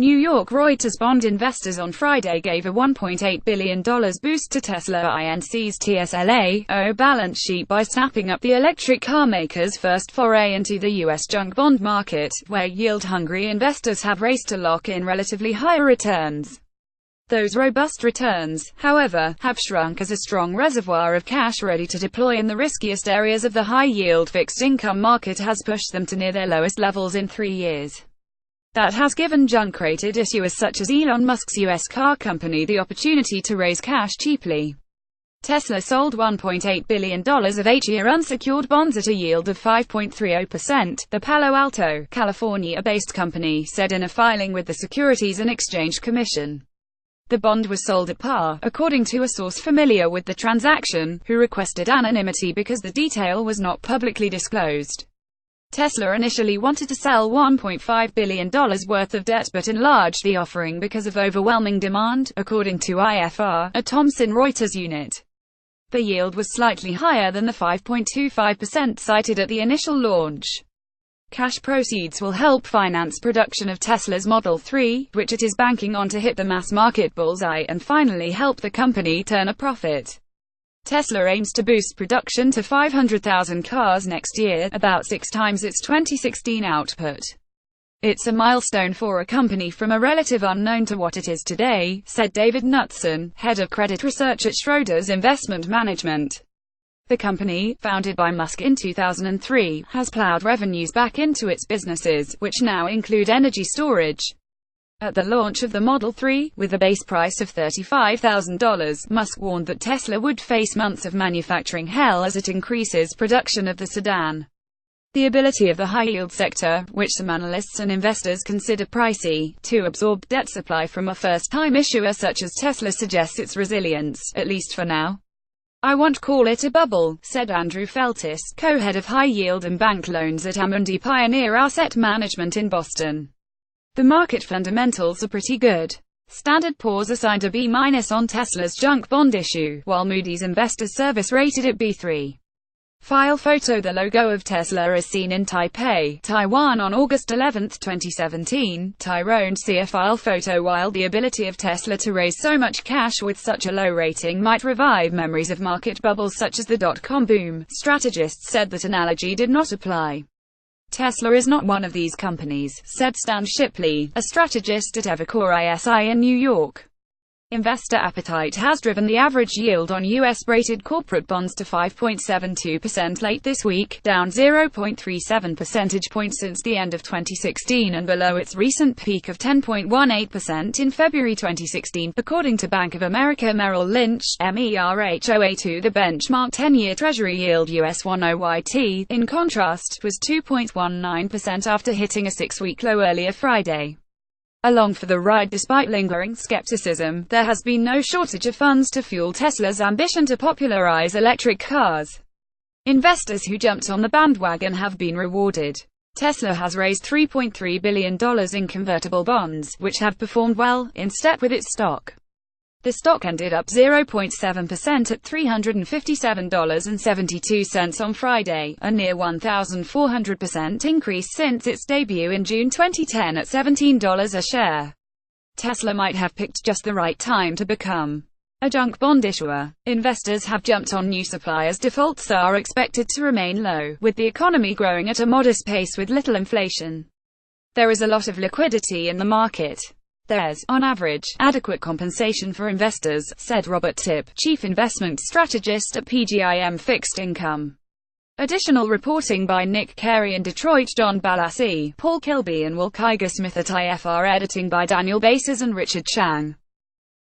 New York Reuters bond investors on Friday gave a $1.8 billion boost to Tesla Inc.'s TSLA balance sheet by snapping up the electric car maker's first foray into the U.S. junk bond market, where yield-hungry investors have raced to lock in relatively higher returns. Those robust returns, however, have shrunk as a strong reservoir of cash ready to deploy in the riskiest areas of the high-yield fixed-income market has pushed them to near their lowest levels in 3 years. That has given junk-rated issuers such as Elon Musk's U.S. car company the opportunity to raise cash cheaply. Tesla sold $1.8 billion of 8-year unsecured bonds at a yield of 5.30%, the Palo Alto, California-based company said in a filing with the Securities and Exchange Commission. The bond was sold at par, according to a source familiar with the transaction, who requested anonymity because the detail was not publicly disclosed. Tesla initially wanted to sell $1.5 billion worth of debt but enlarged the offering because of overwhelming demand, according to IFR, a Thomson Reuters unit. The yield was slightly higher than the 5.25% cited at the initial launch. Cash proceeds will help finance production of Tesla's Model 3, which it is banking on to hit the mass market bullseye and finally help the company turn a profit. Tesla aims to boost production to 500,000 cars next year, about 6 times its 2016 output. It's a milestone for a company from a relative unknown to what it is today, said David Knutson, head of credit research at Schroders Investment Management. The company, founded by Musk in 2003, has plowed revenues back into its businesses, which now include energy storage. At the launch of the Model 3, with a base price of $35,000, Musk warned that Tesla would face months of manufacturing hell as it increases production of the sedan. The ability of the high-yield sector, which some analysts and investors consider pricey, to absorb debt supply from a first-time issuer such as Tesla suggests its resilience, at least for now. "I won't call it a bubble," said Andrew Feltis, co-head of high-yield and bank loans at Amundi Pioneer Asset Management in Boston. "The market fundamentals are pretty good." Standard & Poor's assigned a B- on Tesla's junk bond issue, while Moody's Investors Service rated it B3. File photo. The logo of Tesla is seen in Taipei, Taiwan on August 11, 2017. Tyrone. See a file photo. While the ability of Tesla to raise so much cash with such a low rating might revive memories of market bubbles such as the dot-com boom, strategists said that analogy did not apply. Tesla is not one of these companies, said Stan Shipley, a strategist at Evercore ISI in New York. Investor appetite has driven the average yield on U.S.-rated corporate bonds to 5.72% late this week, down 0.37 percentage points since the end of 2016 and below its recent peak of 10.18% in February 2016, according to Bank of America Merrill Lynch, MERHOA2. The benchmark 10-year Treasury yield US 10YT, in contrast, was 2.19% after hitting a 6-week low earlier Friday. Along for the ride despite lingering skepticism, there has been no shortage of funds to fuel Tesla's ambition to popularize electric cars. Investors who jumped on the bandwagon have been rewarded. Tesla has raised $3.3 billion in convertible bonds, which have performed well, in step with its stock. The stock ended up 0.7% at $357.72 on Friday, a near 1,400% increase since its debut in June 2010 at $17 a share. Tesla might have picked just the right time to become a junk bond issuer. Investors have jumped on new supply as defaults are expected to remain low, with the economy growing at a modest pace with little inflation. There is a lot of liquidity in the market. There's, on average, adequate compensation for investors, said Robert Tipp, chief investment strategist at PGIM Fixed Income. Additional reporting by Nick Carey in Detroit, John Balassi, Paul Kilby and Will Kiger Smith at IFR, editing by Daniel Bases and Richard Chang.